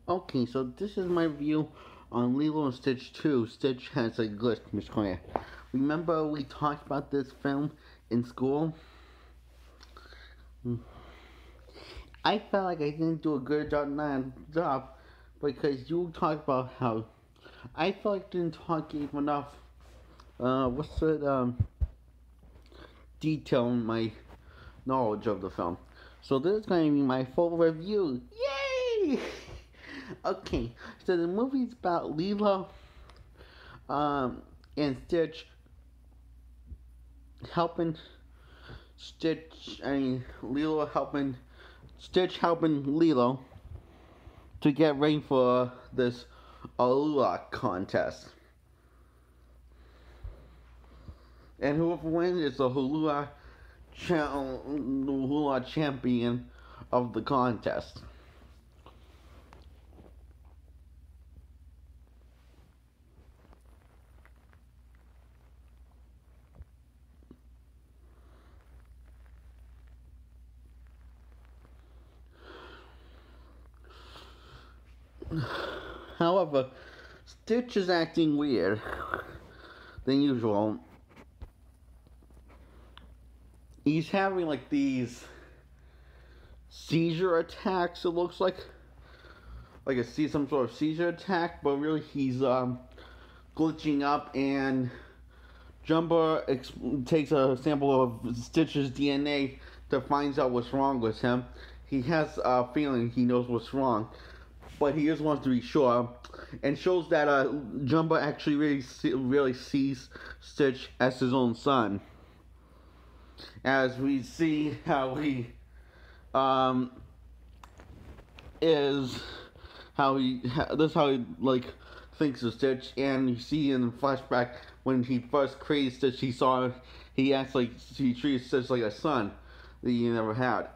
Okay, so this is my view on Lilo and Stitch 2. Stitch has a glitch, Miss Claire. Remember we talked about this film in school? I felt like I didn't do a good job because you talked about how I felt like I didn't talk enough. What's it? Detail in my knowledge of the film. So this is going to be my full review. Yay! Okay, so the movie's about Lilo and Stitch helping Lilo helping Stitch helping Lilo to get ready for this Alula contest. And whoever wins is the hula champion of the contest. However, Stitch is acting weird than usual. He's having like these seizure attacks. It looks like I see some sort of seizure attack, but really he's glitching up. And Jumper takes a sample of Stitch's DNA to find out what's wrong with him. He has a feeling he knows what's wrong, but he just wants to be sure, and shows that Jumper actually really sees Stitch as his own son. As we see how he is this is how he like thinks of Stitch. And you see in the flashback when he first created Stitch, he acts like he treats Stitch like a son that he never had.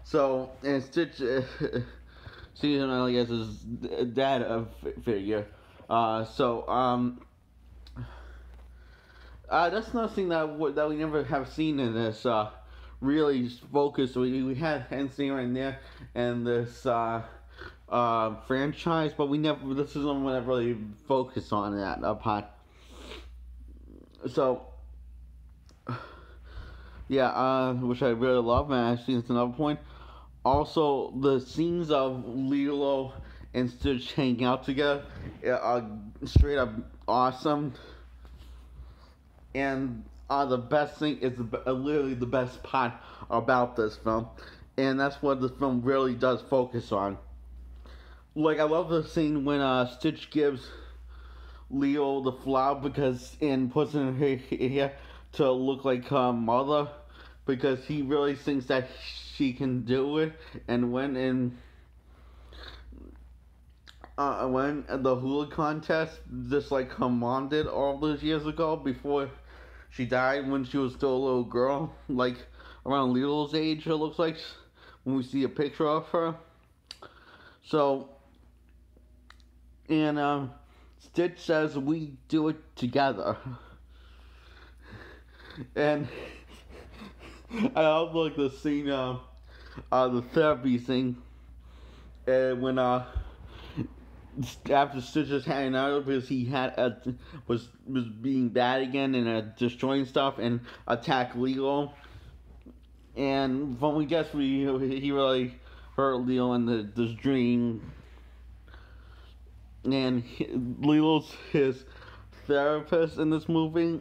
So, and Stitch sees him like as his dad figure. That's another thing that we never have seen in this really focus. We had Hensley right there and this franchise, but we never. This is one that really focused on that part. So, yeah, which I really love, and actually that's another point. Also, the scenes of Lilo and Stitch hanging out together are straight up awesome. And the best thing is literally the best part about this film, and that's what the film really does focus on. Like, I love the scene when Stitch gives Leo the flower and puts it in her hair to look like her mother, because he really thinks that she can do it. And when the hula contest, just like her mom did all those years ago before she died, when she was still a little girl, like around Lilo's age, it looks like, when we see a picture of her. So, and Stitch says we do it together. And I also like the scene, the therapy thing, when after Stitch was hanging out because he was being bad again and destroying stuff and attacked Lilo. And from we guess he really hurt Lilo in this dream. And Lilo's his therapist in this movie,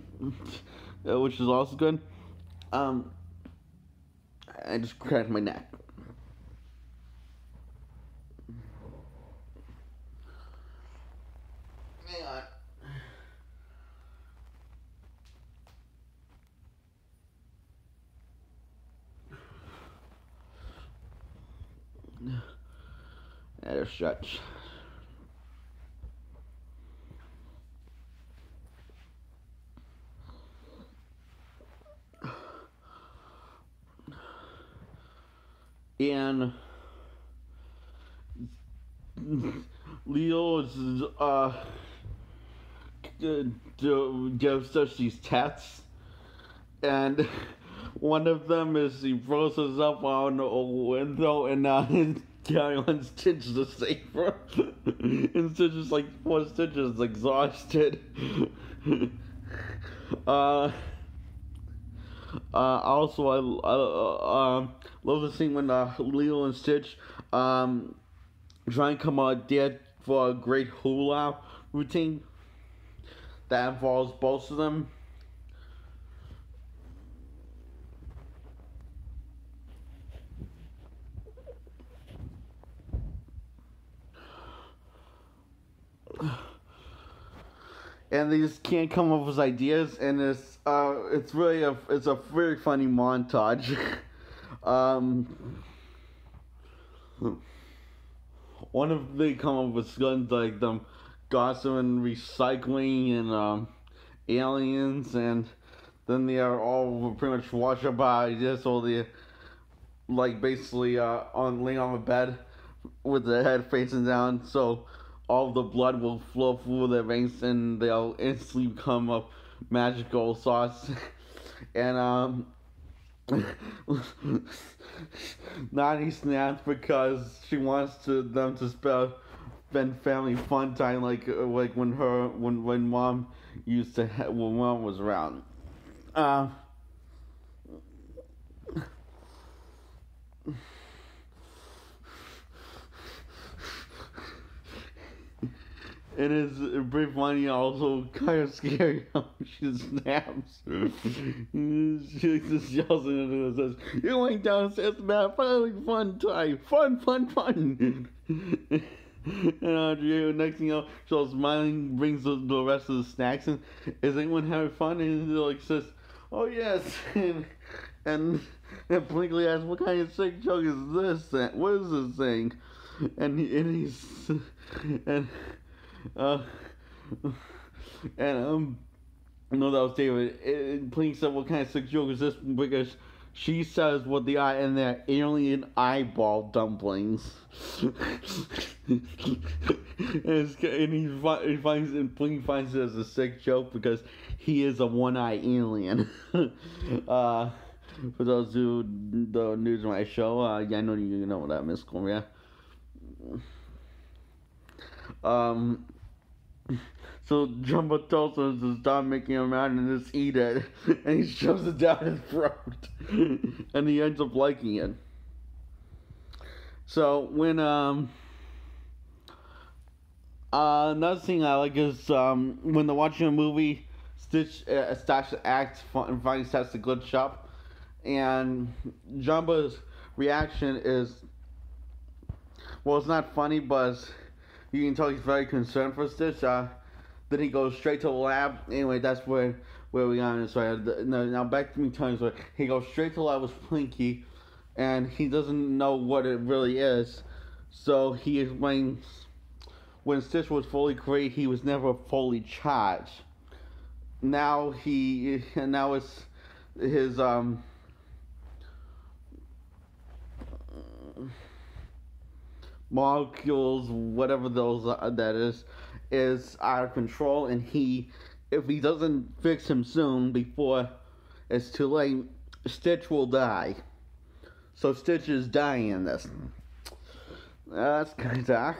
which is also good. I just cracked my neck. Hang on. That is stretch. And Leo gives us these tests, and one of them is he throws us up on a window, and carry on Stitch to save her. And Stitch is like, poor Stitch is exhausted. uh, Also, love the scene when Lilo and Stitch try and come out there for a great hula routine that involves both of them. And they just can't come up with ideas, and it's really it's a very funny montage. um, One of they come up with guns like them, gossip and recycling and aliens, and then they are all pretty much washed up by ideas, so they like basically on laying on the bed with their head facing down, so all the blood will flow through their veins and they'll instantly become a magical sauce. And Nani snaps because she wants them to spend family fun time like when mom used to when mom was around. It is pretty funny, also kind of scary how she snaps. She just yells into it and says, "You're going downstairs to have fun time. Fun. And next thing you know, she's smiling, brings the rest of the snacks in. Is anyone having fun? And he like says, "Oh yes." And Blinkley asks, "What kind of sick joke is this? What is this thing?" He's and uh, no, that was David. Plinky said, "What kind of sick joke is this?" Because she says what they are, and they're alien eyeball dumplings. And Blinky finds it as a sick joke because he is a one-eye alien. For those who don't know my show, yeah, I know you know that, Miss Gloria. So Jumbo tells us to stop making him mad and just eat it, and he shoves it down his throat, and he ends up liking it. So when another thing I like is when they're watching a movie, Stitch starts to act and finally starts to glitch up, and Jumbo's reaction is, well, it's not funny, but you can tell he's very concerned for Stitch. Then he goes straight to the lab. Anyway, that's where we are in this right. Now back to me telling you, he goes straight to the lab with Plinky, and he doesn't know what it really is. So he explains, when Stitch was fully created, he was never fully charged. Now it's his molecules, whatever those that is out of control, and if he doesn't fix him soon before it's too late, Stitch will die. So Stitch is dying in this. That's kind of dark.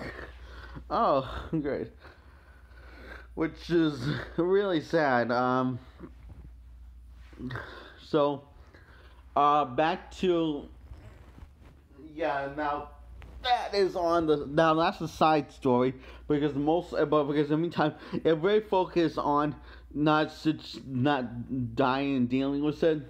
Oh, great. Which is really sad. So back to now. That is now that's a side story because in the meantime it really focused on not dying and dealing with it.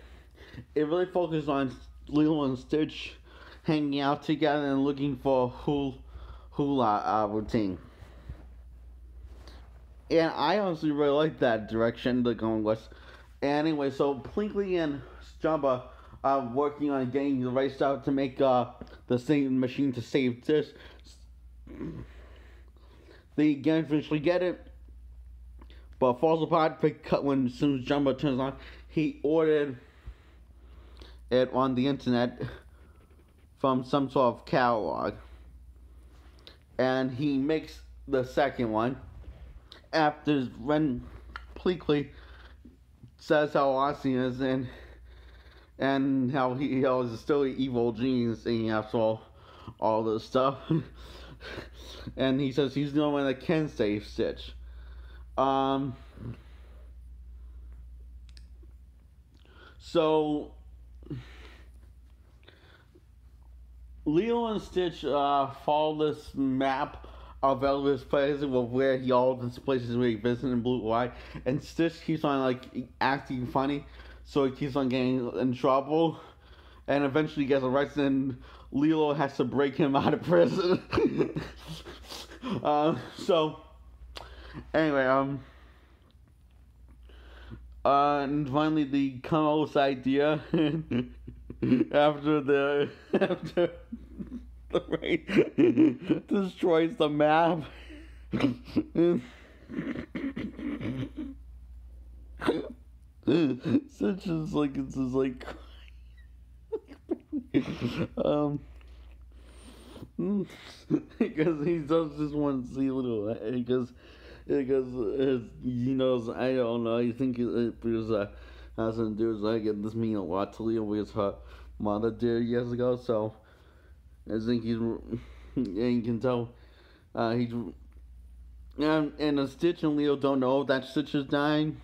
It really focused on Lilo and Stitch hanging out together and looking for hula routine. And I honestly really like that direction they're going with. Anyway, so Plinky and Jumba working on getting the right stuff to make the same machine to save this. They eventually get it, but falls apart when as soon as Jumbo turns on. He ordered it on the internet from some sort of catalog, and he makes the second one after when Plinky says how awesome he is and how he is still an evil genius thing after all. all this stuff. And he says he's the only one that can save Stitch. Um, so Leo and Stitch follow this map of Elvis places with where he all these places where he visits in Blue White, and Stitch keeps on like acting funny, so he keeps on getting in trouble, and eventually gets arrested. And Lilo has to break him out of prison. So anyway, and finally they come up with this idea after after the rain destroys the map. Such as like it's just like um because he does just want to see little because he knows I don't know I think because has to do is like this mean a lot to Leo because her mother did years ago, so I think he's and you can tell he's and Stitch and Leo don't know that Stitch is dying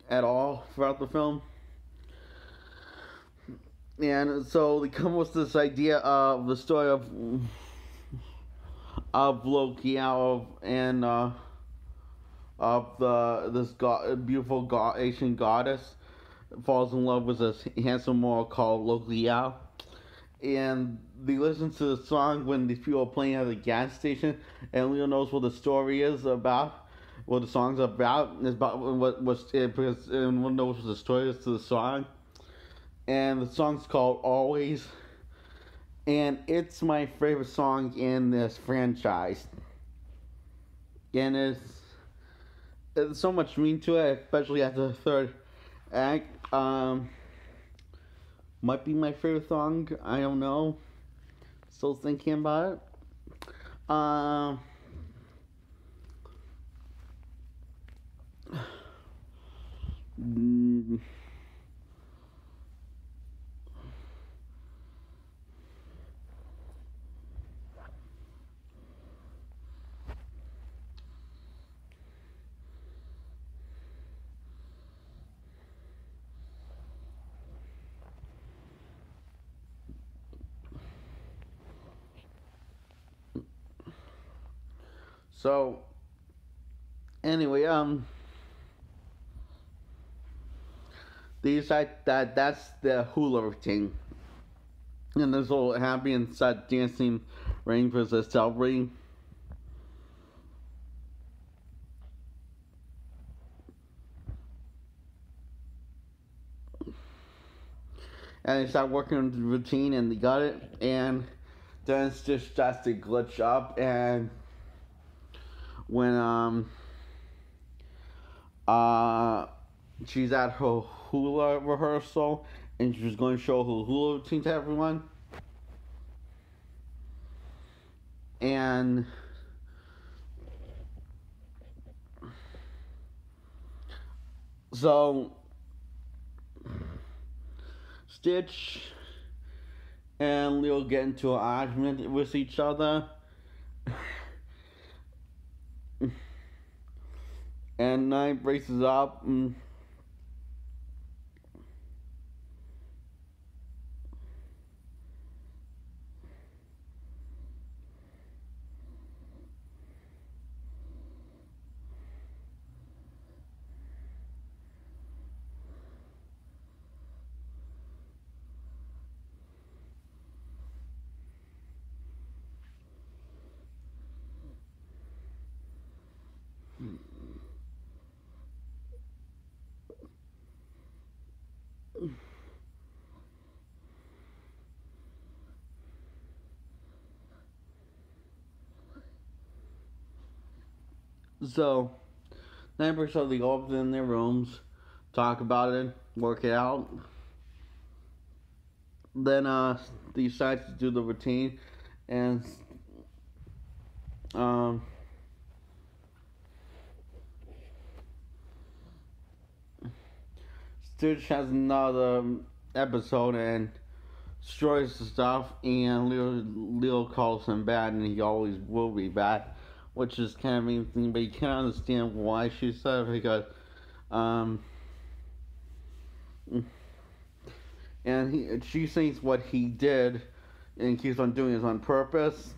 at all throughout the film. And so they come with this idea of the story of Loki and of this beautiful Asian goddess falls in love with a handsome boy called Loki, and they listen to the song when these people are playing at the gas station, and Leo knows what the story is about, what the song's about. It's about because everyone knows what the story is to the song, and the song's called Always, and it's my favorite song in this franchise, and there's so much meaning to it, especially after the third act. Might be my favorite song. I don't know. Still thinking about it. Mm, so anyway, they decide that that's the hula routine, and there's all happy and start dancing, rain for the celebrating. And they start working on the routine, and they got it, and then it's just starts to glitch up, and when uh she's at her hula rehearsal and she was going to show her hula routine to everyone, and so Stitch and Leo get into an argument with each other, and Night braces up. So Night breaks up. They go up in their rooms, talk about it, work it out. Then they decide to do the routine, and um, Stitch has another episode, and destroys the stuff, and Leo calls him bad, and he always will be bad, which is kind of interesting. But you can't understand why she said it because, um, she thinks what he did and keeps on doing is on purpose.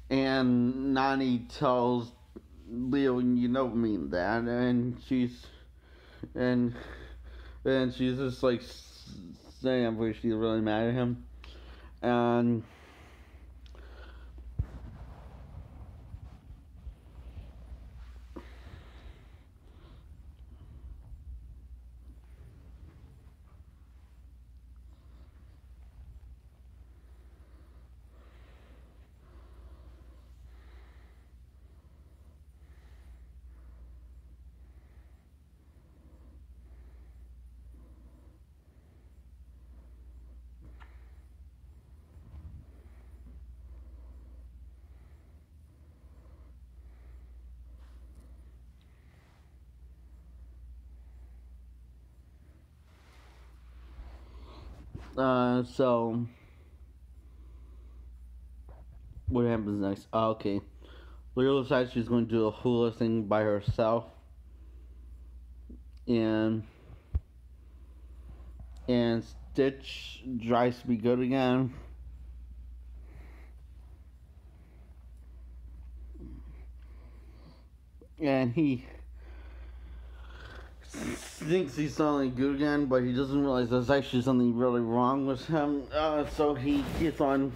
And Nani tells Leo, "You don't mean that," and and she's just like saying, "I'm pretty she's really mad at him," and so what happens next? Okay, Leo decides she's going to do a hula thing by herself, and Stitch tries to be good again. And he thinks he's suddenly good again, but he doesn't realize there's actually something really wrong with him. So he keeps on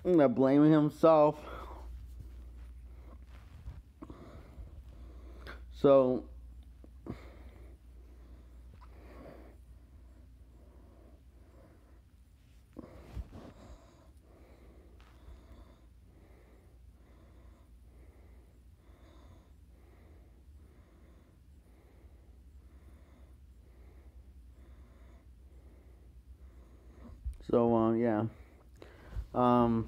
blaming himself. So yeah. Um,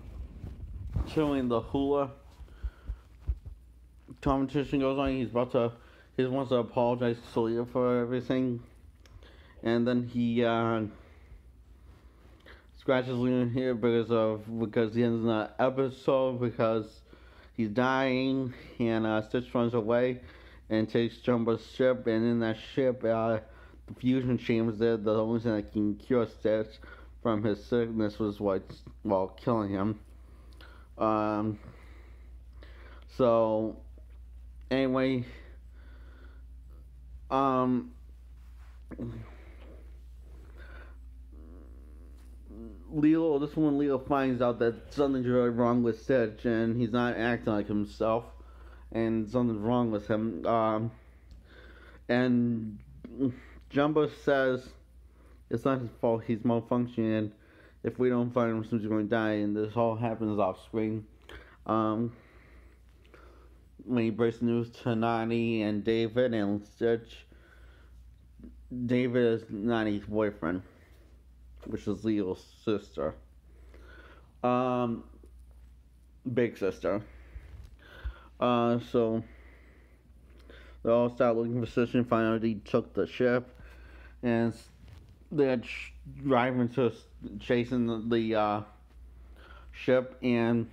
Showing the hula competition goes on. He wants to apologize to Celia for everything, and then he scratches Lena here because he ends the episode because he's dying, and Stitch runs away and takes Jumbo's ship, and in that ship, the fusion chambers there. The only thing that can cure Stitch from his sickness was killing him. Um, so anyway, um, Leo finds out that something's really wrong with Stitch, and he's not acting like himself, and something's wrong with him. And Jumbo says it's not his fault. He's malfunctioning, and if we don't find him, he's going to die. And this all happens off screen. When he breaks the news to Nani and David and Stitch, David is Nani's boyfriend, which is Leo's sister. Big sister. So they all start looking for Stitch and find out he took the ship, and they're driving to chasing the ship, and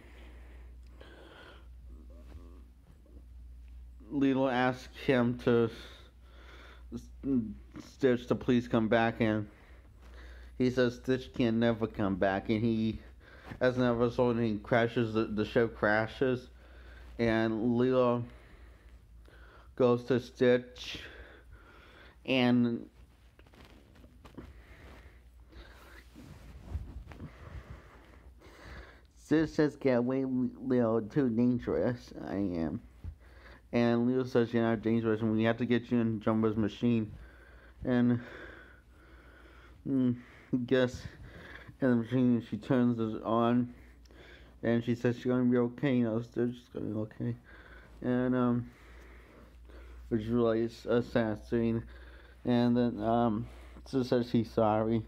Lilo asks him to Stitch to please come back, and he says Stitch can never come back, and he as an episode he crashes the ship crashes, and Lilo goes to Stitch, and Stitch says, "Get away, Leo, too dangerous I am." And Leo says, "You're not dangerous, and we have to get you in Jumbo's machine." And I guess in the machine she turns it on, and she says she's gonna be okay. Stitch is gonna be okay. And which is really a sad scene. And then Stitch says she's sorry,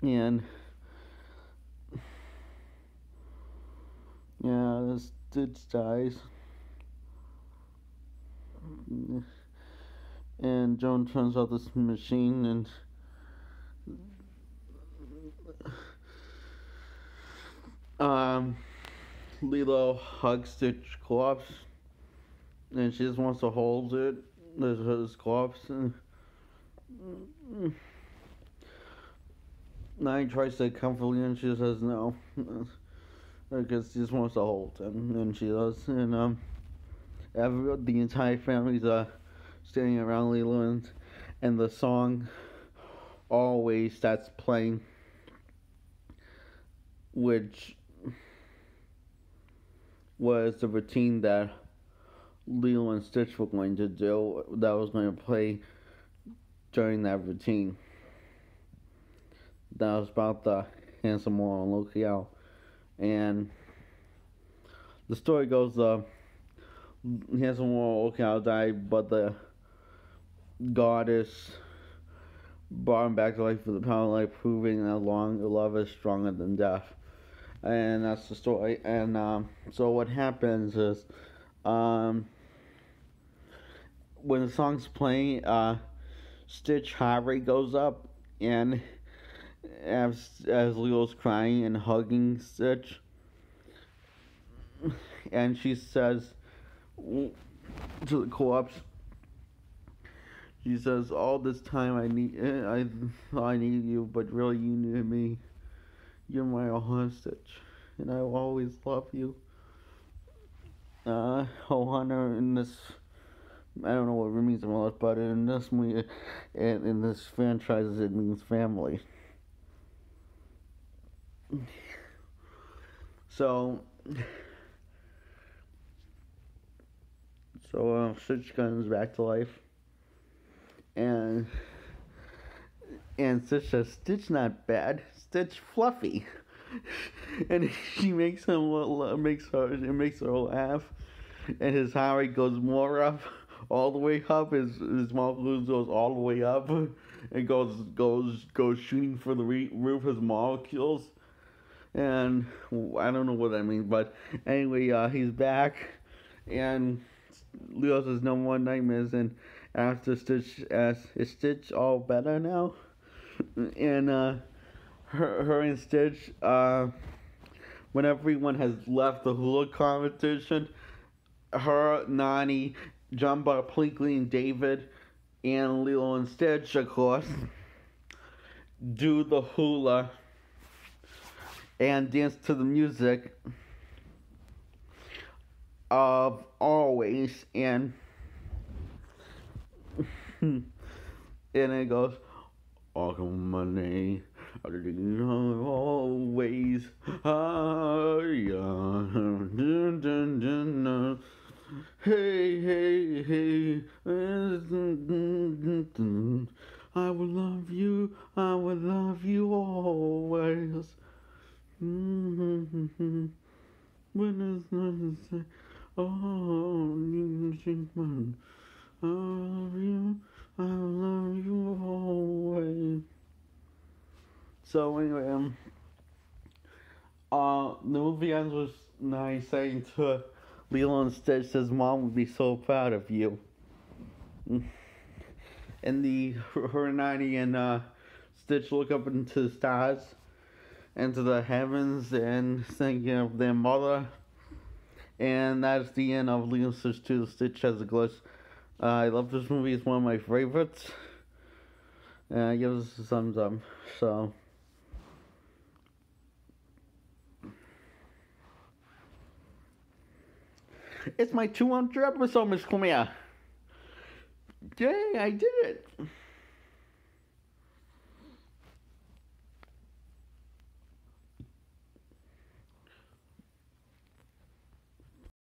and yeah, Stitch dies. And Joan turns out this machine, and um, Lilo hugs Stitch corpse, and she just wants to hold it. There's his corpse, and Nine tries to comfort Leo, and she says no, because she just wants to hold him, and she does. And the entire family's standing around Lilo, and the song always starts playing, which was the routine that Lilo and Stitch were going to do, that was going to play during that routine. That was about the handsome moral locale. And the story goes, handsome moral locale died, but the goddess brought him back to life with the power of life, proving that love is stronger than death. And that's the story. And so what happens is, when the song's playing, Stitch heart rate goes up, and as Lilo's crying and hugging Stitch, and she says to the corpse, she says, "All this time I thought I needed you, but really you needed me. You're my all, Stitch, and I will always love you." Ohana in this, I don't know what it means in English, but in this movie, in this franchise, it means family. So Stitch comes back to life, and Stitch says, "Stitch not bad, Stitch fluffy," and she makes her laugh, and his heart rate goes more up, all the way up. His molecules goes all the way up, and goes shooting for the roof. His molecules, and I don't know what that means, but anyway, he's back, and Leo says no more nightmares, and after Stitch asks, "Is Stitch all better now?" And her and Stitch, when everyone has left the hula competition, her, Nani, Jumba, Plinkly, and David, and Lilo and Stitch, of course, do the hula and dance to the music of Always, and it goes, "Oh, come on, always, hey, hey, hey, I will love you always." When it's not, oh, I love you always. So anyway, the movie ends with Nine saying to Lilo and Stitch, his mom would be so proud of you. And her Nani and Stitch look up into the stars, into the heavens, and thinking of their mother. And that's the end of Lilo and Stitch 2, The Stitch Has a Glitch. I love this movie. It's one of my favorites. And I give this a thumbs up. So it's my 200th episode, Miss Cormier. Yay, I did it.